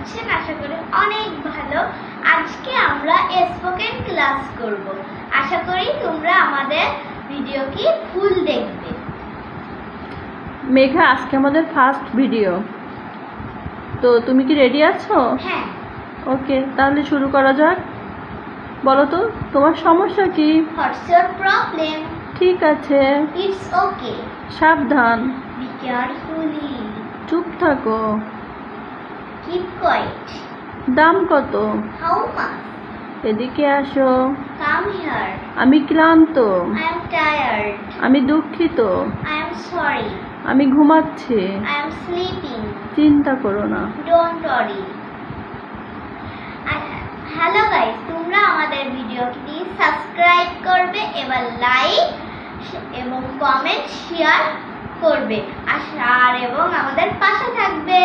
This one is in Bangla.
আছেন? আশা করি অনেক ভালো। আজকে আমরা স্পোকেন ক্লাস করব। আশা করি তোমরা আমাদের ভিডিওটি ফুল দেখবে। মেঘা, আজকে আমাদের ফার্স্ট ভিডিও, তো তুমি কি রেডি আছো? হ্যাঁ। ওকে, তাহলে শুরু করা যাক। বলো তো তোমার সমস্যা কি? What's your problem? ঠিক আছে। It's okay. সাবধান। Be carefully. চুপ থাকো। Keep quiet. দাম কত? How much? এদিকে আসো। Come here. আমি ক্লান্ত। I am tired. আমি দুঃখিত। I am sorry. আমি ঘুমাচ্ছি। I am sleeping. চিন্তা করো না। Don't worry. হ্যালো গাইস, তোমরা আমাদের ভিডিওটি সাবস্ক্রাইব করবে, এবার লাইক এবং কমেন্ট শেয়ার করবে আর এবং আমাদের পাশে থাকবে।